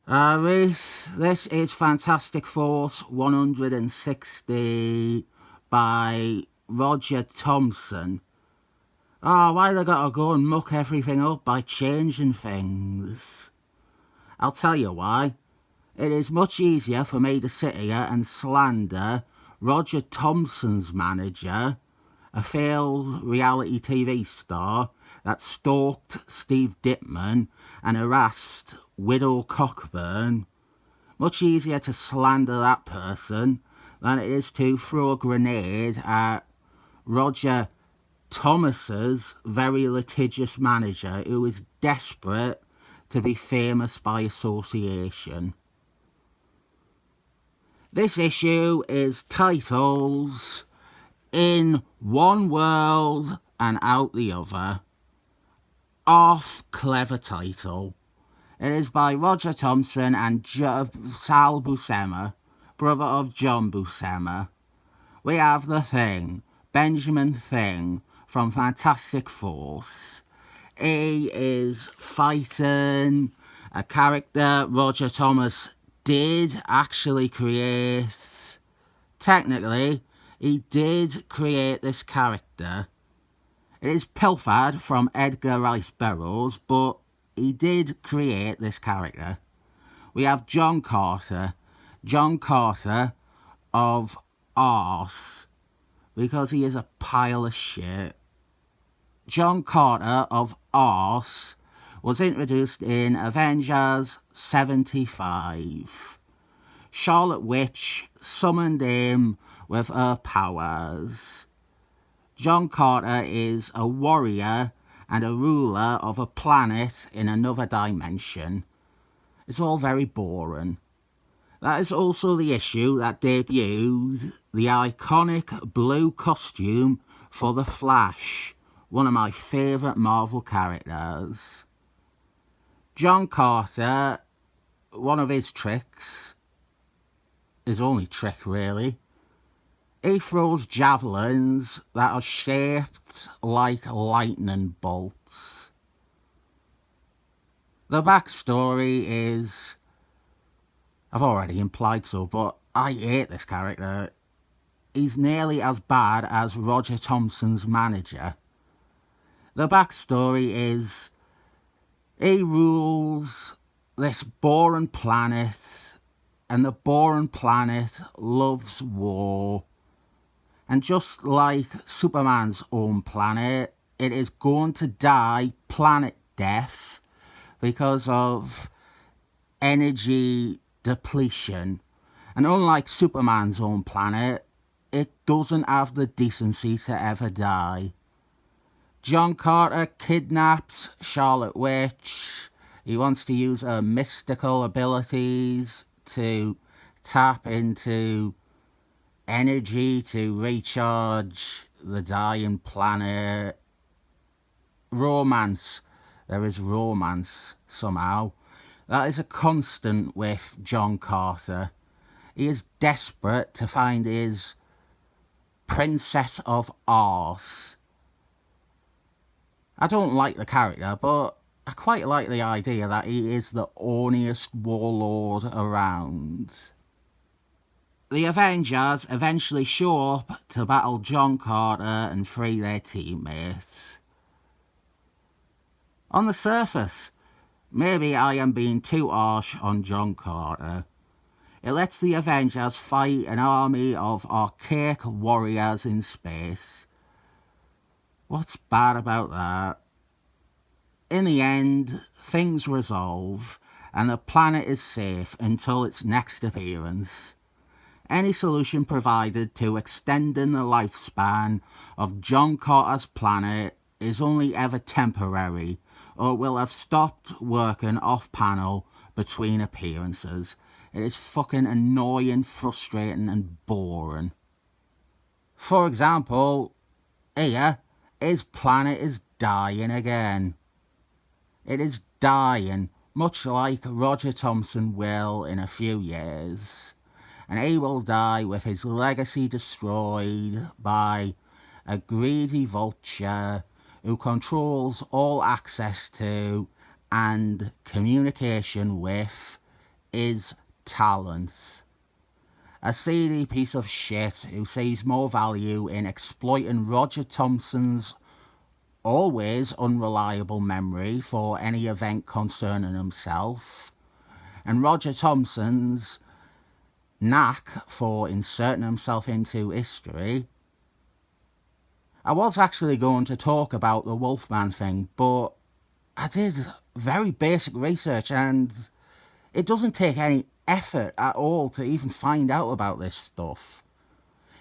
This is Fantastic Force 160 by Roger Thompson. Oh, why they gotta go and muck everything up by changing things? I'll tell you why. It is much easier for me to sit here and slander Roger Thompson's manager, a failed reality TV star that stalked Steve Dittman and harassed Widow Cockburn. Much easier to slander that person than it is to throw a grenade at Roger Thomas's very litigious manager who is desperate to be famous by association. This issue is titled In One World and Out the Other. Off clever title. It is by Roger Thompson and Sal Buscema, brother of John Buscema. We have the Thing, Benjamin Thing, from Fantastic Force. He is fighting a character Roger Thomas did actually create. Technically, he did create this character. It is pilfered from Edgar Rice Burroughs, but he did create this character. We have John Carter of arse, because he is a pile of shit. John Carter of arse was introduced in Avengers 75. Charlotte Witch summoned him with her powers. John Carter is a warrior and a ruler of a planet in another dimension. It's all very boring. That is also the issue that debuted the iconic blue costume for the Flash, one of my favourite Marvel characters. John Carter, one of his tricks, his only trick really, he throws javelins that are shaped like lightning bolts. The backstory is, I've already implied so, but I hate this character. He's nearly as bad as Roger Thompson's manager. The backstory is, he rules this boring planet, and the boring planet loves war. And just like Superman's own planet, it is going to die planet death because of energy depletion. And unlike Superman's own planet, it doesn't have the decency to ever die. John Carter kidnaps Charlotte Witch. He wants to use her mystical abilities to tap into energy to recharge the dying planet. Romance. There is romance somehow. That is a constant with John Carter. He is desperate to find his Princess of Arse. I don't like the character, but I quite like the idea that he is the orniest warlord around. The Avengers eventually show up to battle John Carter and free their teammates. On the surface, maybe I am being too harsh on John Carter. It lets the Avengers fight an army of archaic warriors in space. What's bad about that? In the end, things resolve, and the planet is safe until its next appearance. Any solution provided to extending the lifespan of John Carter's planet is only ever temporary, or will have stopped working off-panel between appearances. It is fucking annoying, frustrating, and boring. For example, here, his planet is dying again. It is dying, much like Roger Thompson will in a few years. And he will die with his legacy destroyed by a greedy vulture who controls all access to and communication with is talent. A seedy piece of shit who sees more value in exploiting Roger Thompson's always unreliable memory for any event concerning himself, and Roger Thompson's knack for inserting himself into history. I was actually going to talk about the Wolfman thing, but I did very basic research and it doesn't take any effort at all to even find out about this stuff.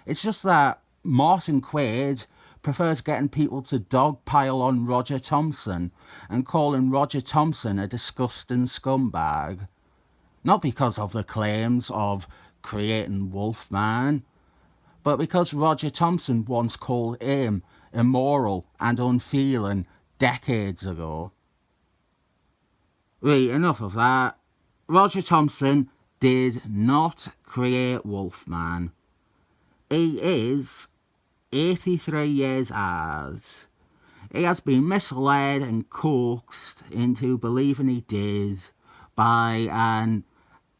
It's just that Martin Quaid prefers getting people to dogpile on Roger Thompson and calling Roger Thompson a disgusting scumbag. Not because of the claims of creating Wolfman, but because Roger Thompson once called him immoral and unfeeling decades ago. Right, enough of that. Roger Thompson did not create Wolfman. He is 83 years old. He has been misled and coaxed into believing he did by an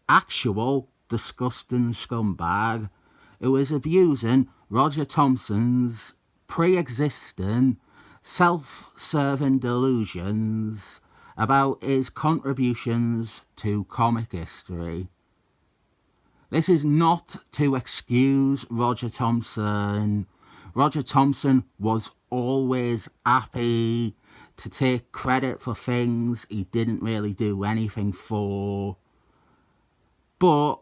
actual disgusting scumbag who is abusing Roger Thompson's pre-existing self-serving delusions about his contributions to comic history. This is not to excuse Roger Thompson. Roger Thompson was always happy to take credit for things he didn't really do anything for. But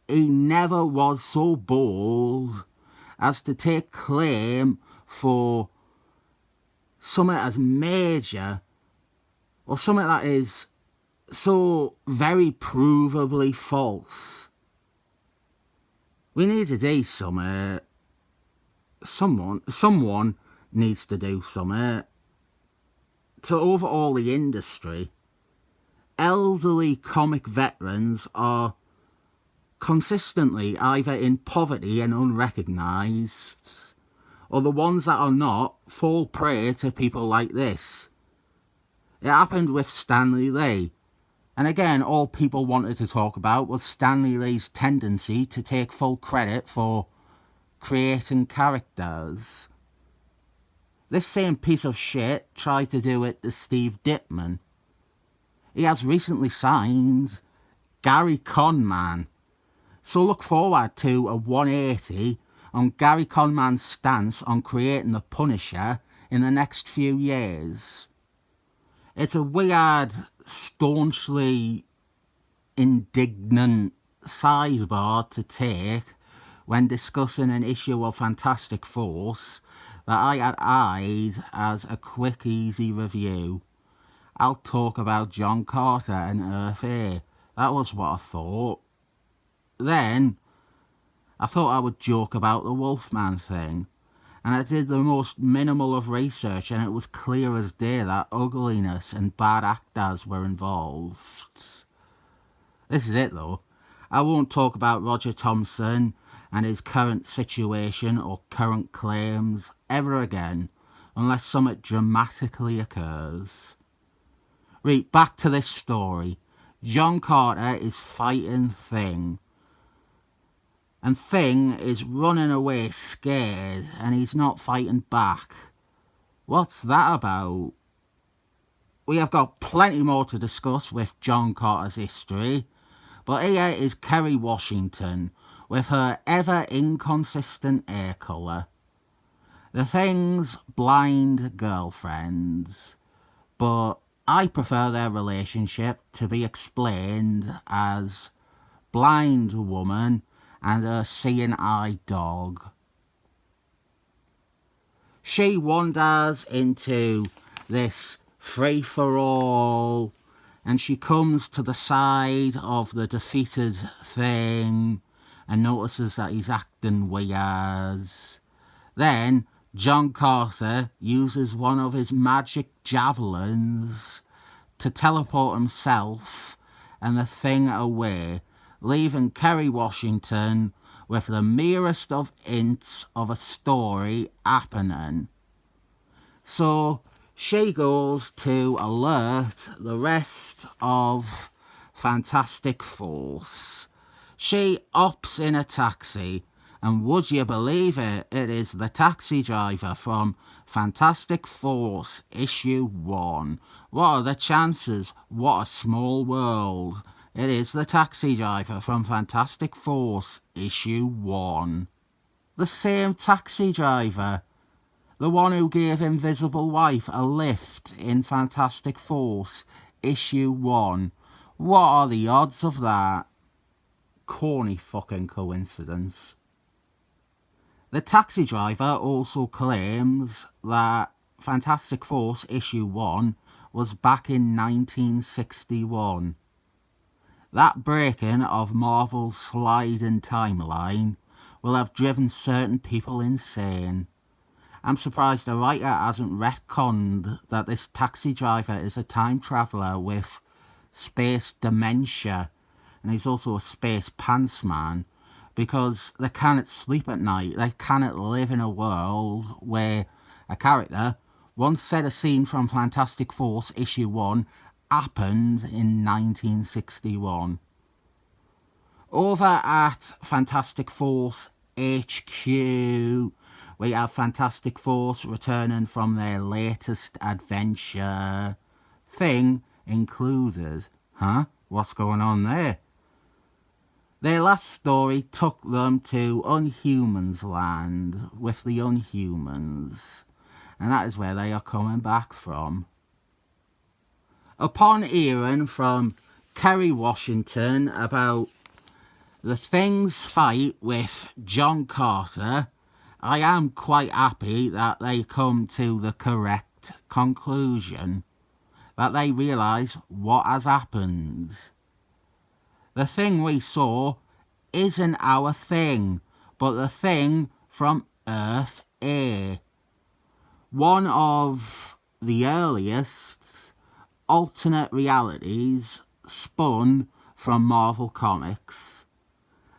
he never was so bold as to take claim for something as major or something that is so very provably false. We need to do something. Someone needs to do something to overhaul the industry. Elderly comic veterans are consistently either in poverty and unrecognised, or the ones that are not fall prey to people like this. It happened with Stanley Lee, and again all people wanted to talk about was Stanley Lee's tendency to take full credit for creating characters. This same piece of shit tried to do it to Steve Dittman. He has recently signed Gary Conman, so look forward to a 180 on Gary Conman's stance on creating the Punisher in the next few years. It's a weird, staunchly indignant sidebar to take when discussing an issue of Fantastic Force that I had eyed as a quick, easy review. I'll talk about John Carter and Earth A. That was what I thought. Then, I thought I would joke about the Wolfman thing, and I did the most minimal of research, and it was clear as day that ugliness and bad actors were involved. This is it though. I won't talk about Roger Thompson and his current situation or current claims ever again, unless something dramatically occurs. Right, back to this story. John Carter is fighting Thing. And Thing is running away scared, and he's not fighting back. What's that about? We have got plenty more to discuss with John Carter's history, but here is Kerry Washington with her ever inconsistent hair colour. The Thing's blind girlfriend, but I prefer their relationship to be explained as blind woman and a seeing eye dog. She wanders into this free-for-all and she comes to the side of the defeated Thing and notices that he's acting weird. Then John Carter uses one of his magic javelins to teleport himself and the Thing away, leaving Kerry Washington with the merest of hints of a story happening. So she goes to alert the rest of Fantastic Force. She hops in a taxi, and would you believe it, it is the taxi driver from Fantastic Force Issue 1. What are the chances? What a small world. It is the taxi driver from Fantastic Force Issue 1. The same taxi driver. The one who gave Invisible Wife a lift in Fantastic Force Issue 1. What are the odds of that? Corny fucking coincidence. The taxi driver also claims that Fantastic Force Issue 1 was back in 1961. That breaking of Marvel's sliding timeline will have driven certain people insane. I'm surprised the writer hasn't retconned that this taxi driver is a time traveller with space dementia, and he's also a space pants man, because they cannot sleep at night. They cannot live in a world where a character once said a scene from Fantastic Force Issue 1 happened in 1961. Over at Fantastic Force HQ, we have Fantastic Force returning from their latest adventure. Thing included. Huh? What's going on there? Their last story took them to Unhumans Land with the Unhumans, and that is where they are coming back from. Upon hearing from Kerry Washington about the Thing's fight with John Carter, I am quite happy that they come to the correct conclusion, that they realise what has happened. The Thing we saw isn't our Thing, but the Thing from Earth A. One of the earliest alternate realities spun from Marvel Comics.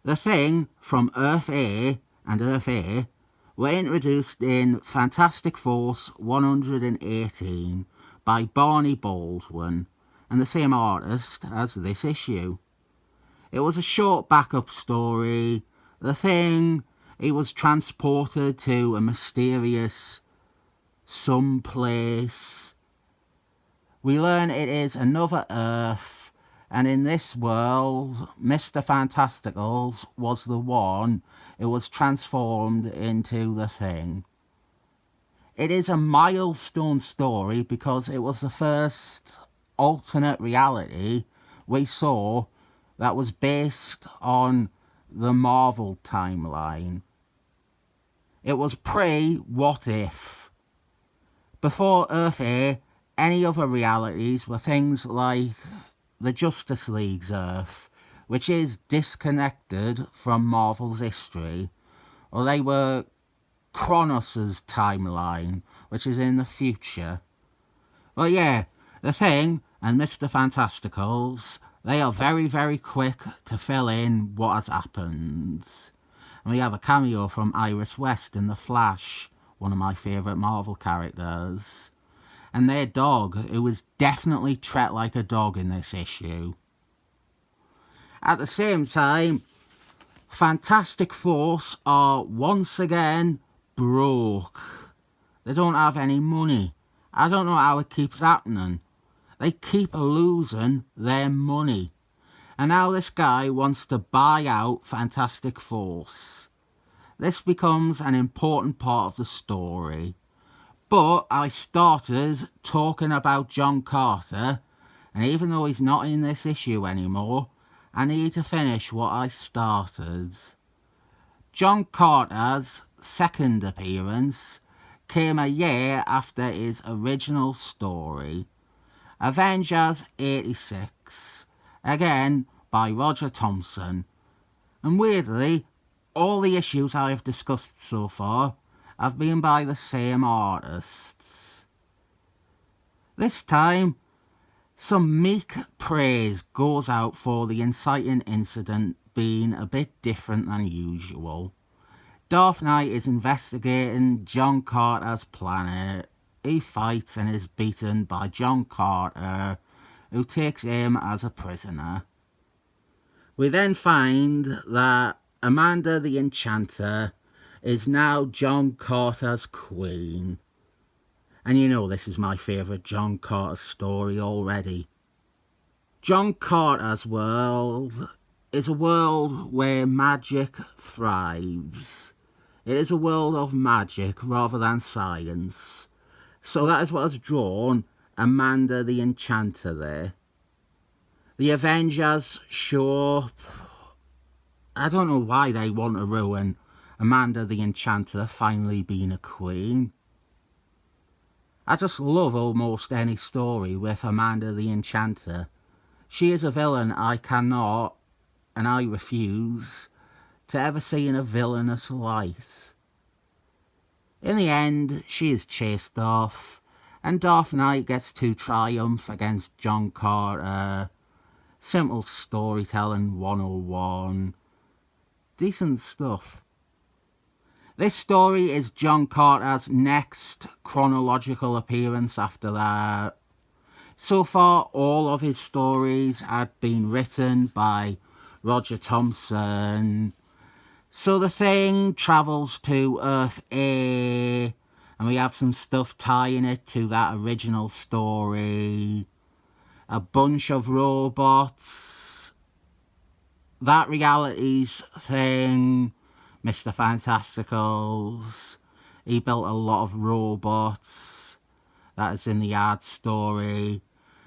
The Thing from Earth A and Earth A were introduced in Fantastic Force 118 by Barney Baldwin and the same artist as this issue. It was a short backup story. The Thing, he was transported to a mysterious someplace. We learn it is another Earth, and in this world, Mr. Fantasticals was the one who was transformed into the Thing. It is a milestone story because it was the first alternate reality we saw that was based on the Marvel timeline. It was pre-What If. Before Earth A, any other realities were things like the Justice League's Earth, which is disconnected from Marvel's history, or they were Kronos' timeline, which is in the future. But yeah, the Thing and Mr. Fantasticals, they are very, very quick to fill in what has happened. And we have a cameo from Iris West in The Flash, one of my favourite Marvel characters. And their dog, who is definitely treated like a dog in this issue. At the same time, Fantastic Force are once again broke. They don't have any money. I don't know how it keeps happening. They keep losing their money. And now this guy wants to buy out Fantastic Force. This becomes an important part of the story. But I started talking about John Carter, and even though he's not in this issue anymore, I need to finish what I started. John Carter's second appearance came a year after his original story, Avengers 86, again by Roger Thompson. And weirdly, all the issues I have discussed so far have been by the same artists. This time, some meek praise goes out for the inciting incident being a bit different than usual. Darth Knight is investigating John Carter's planet. He fights and is beaten by John Carter, who takes aim as a prisoner. We then find that Amanda the Enchanter is now John Carter's queen. And you know this is my favourite John Carter story already. John Carter's world is a world where magic thrives. It is a world of magic rather than science. So that is what has drawn Amanda the Enchanter there. The Avengers show up. I don't know why they want to ruin Amanda the Enchanter finally being a queen. I just love almost any story with Amanda the Enchanter. She is a villain I cannot, and I refuse, to ever see in a villainous light. In the end, she is chased off, and Darth Knight gets to triumph against John Carter. Simple storytelling 101. Decent stuff. This story is John Carter's next chronological appearance after that. So far, all of his stories had been written by Roger Thompson. So the Thing travels to Earth A, and we have some stuff tying it to that original story. A bunch of robots. That reality's Thing, Mr. Fantasticals. He built a lot of robots. That is in the ad story.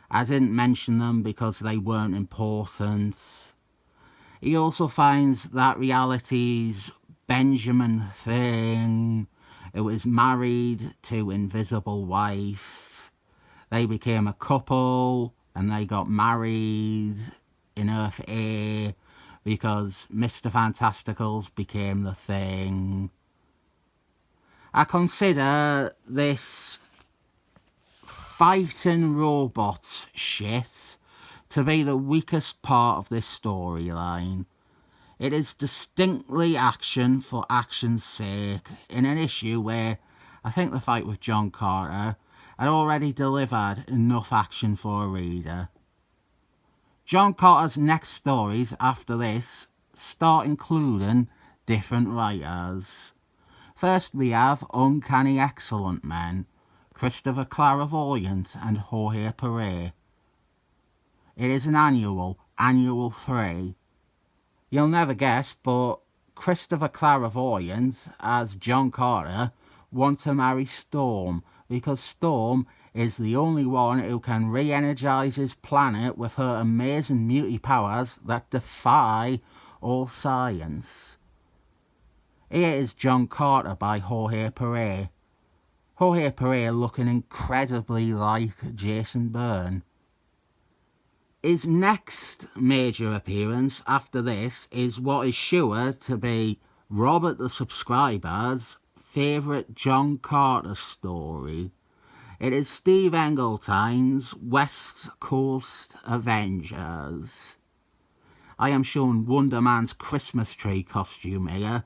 I didn't mention them because they weren't important. He also finds that reality's Benjamin Thing, who is married to Invisible Wife. They became a couple and they got married in Earth A because Mr. Fantasticals became the Thing. I consider this fighting robots shit to be the weakest part of this storyline. It is distinctly action for action's sake in an issue where I think the fight with John Carter had already delivered enough action for a reader. John Carter's next stories after this start including different writers. First we have Uncanny Excellent Men, Christopher Clairvoyant and Jorge Perez. It is an annual 3. You'll never guess, but Christopher Clairvoyant, as John Carter, wants to marry Storm because Storm is the only one who can re-energize his planet with her amazing muty powers that defy all science. Here is John Carter by Jorge Perez. Jorge Perez looking incredibly like Jason Bourne. His next major appearance after this is what is sure to be Robert the Subscriber's favourite John Carter story. It is Steve Engletine's West Coast Avengers. I am shown Wonder Man's Christmas tree costume here,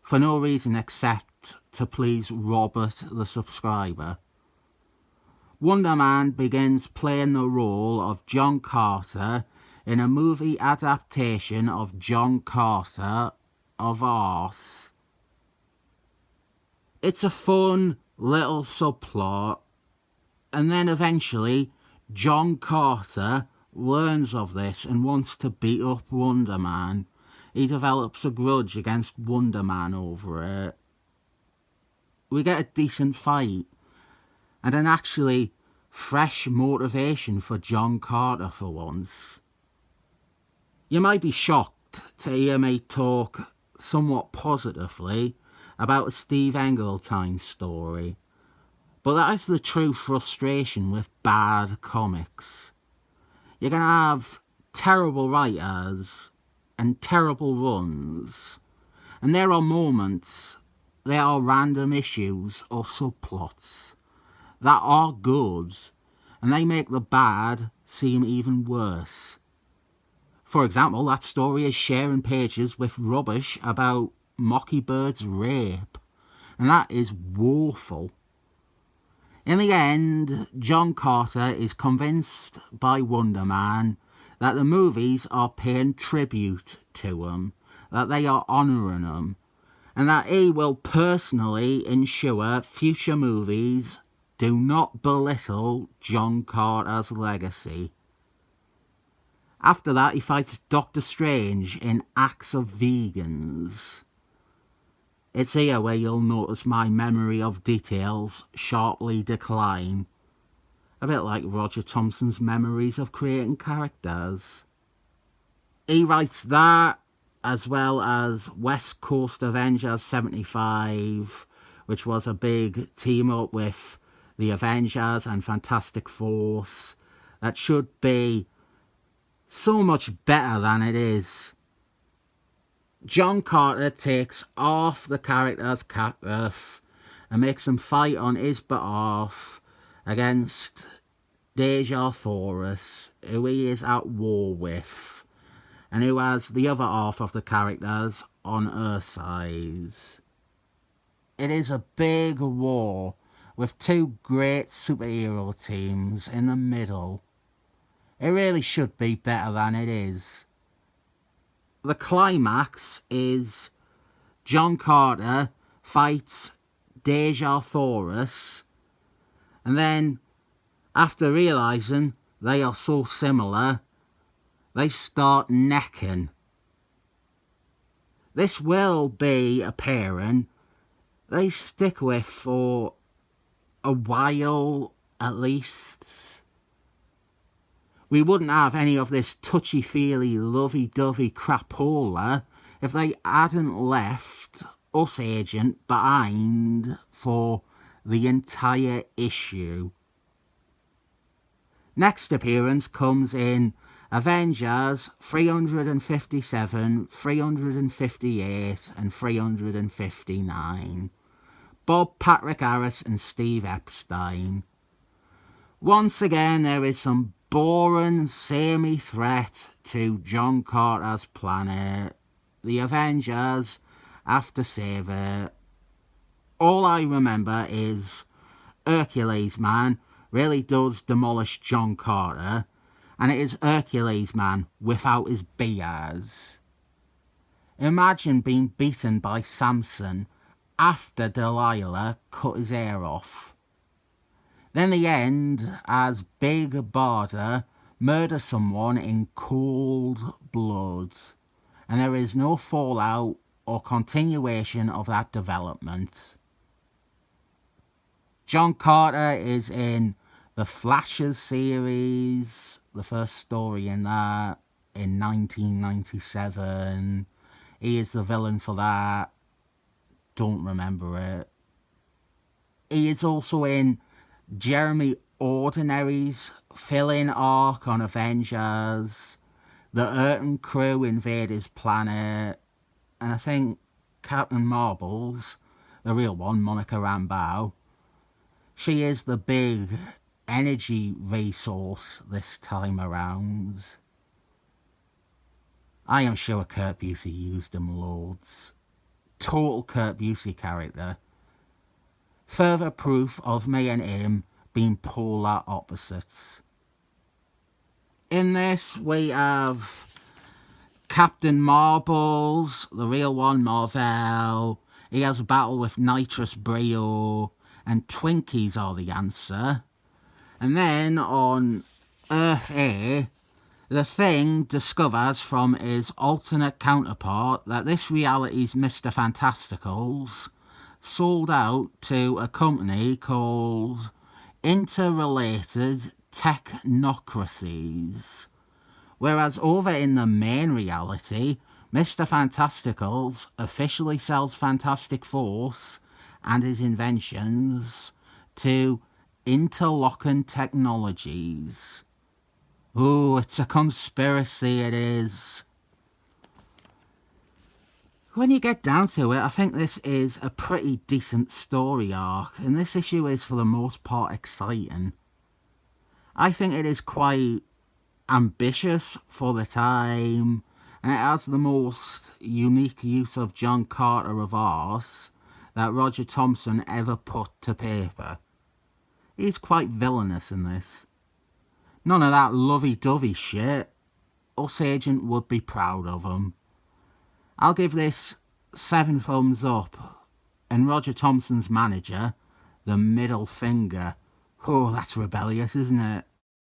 for no reason except to please Robert the Subscriber. Wonder Man begins playing the role of John Carter in a movie adaptation of John Carter of Arse. It's a fun little subplot, and then eventually John Carter learns of this and wants to beat up Wonder Man. He develops a grudge against Wonder Man over it. We get a decent fight and an actually fresh motivation for John Carter for once. You might be shocked to hear me talk somewhat positively about a Steve Engletine's story, but that is the true frustration with bad comics. You can have terrible writers and terrible runs, and there are moments, there are random issues or subplots that are good, and they make the bad seem even worse. For example, that story is sharing pages with rubbish about Mockiebird's rape, and that is woeful. In the end, John Carter is convinced by Wonder Man that the movies are paying tribute to him, that they are honouring him, and that he will personally ensure future movies do not belittle John Carter's legacy. After that, he fights Doctor Strange in Acts of Vegans. It's here where you'll notice my memory of details sharply decline. A bit like Roger Thompson's memories of creating characters. He writes that, as well as West Coast Avengers 75, which was a big team-up with the Avengers and Fantastic Force, that should be so much better than it is. John Carter takes off the character's captive and makes them fight on his behalf against Deja Thoris, who he is at war with, and who has the other half of the characters on her side. It is a big war with two great superhero teams in the middle. It really should be better than it is. The climax is John Carter fights Deja Thoris, and then, after realising they are so similar, they start necking. This will be a pairing they stick with for a while at least. We wouldn't have any of this touchy-feely, lovey-dovey crapola if they hadn't left us Agent behind for the entire issue. Next appearance comes in Avengers 357, 358 and 359. Bob Patrick Harris and Steve Epstein. Once again, there is some boring, samey threat to John Carter's planet. The Avengers have to save it. All I remember is Hercules Man really does demolish John Carter, and it is Hercules Man without his beards. Imagine being beaten by Samson after Delilah cut his hair off. Then the end as Big Barda murder someone in cold blood, and there is no fallout or continuation of that development. John Carter is in the Flashes series, the first story in that, in 1997. He is the villain for that. Don't remember it. He is also in Jeremy Ordinary's fill-in arc on Avengers. The Arkon crew invade his planet. And I think Captain Marvel's, the real one, Monica Rambeau, she is the big energy resource this time around. I am sure Kurt Busey used him loads. Total Kurt Busey character. Further proof of me and him being polar opposites. In this, we have Captain Marbles, the real one, Marvel. He has a battle with Nitrous Brio, and Twinkies are the answer. And then on Earth A, the Thing discovers from his alternate counterpart that this reality's Mr. Fantasticals sold out to a company called Interrelated Technocracies. Whereas over in the main reality, Mr. Fantasticals officially sells Fantastic Force and his inventions to Interlocking Technologies. Ooh, it's a conspiracy, it is. When you get down to it, I think this is a pretty decent story arc, and this issue is for the most part exciting. I think it is quite ambitious for the time, and it has the most unique use of John Carter reverse that Roger Thompson ever put to paper. He's quite villainous in this. None of that lovey-dovey shit. Us agent would be proud of him. I'll give this 7 thumbs up. And Roger Thompson's manager, the middle finger. Oh, that's rebellious, isn't it?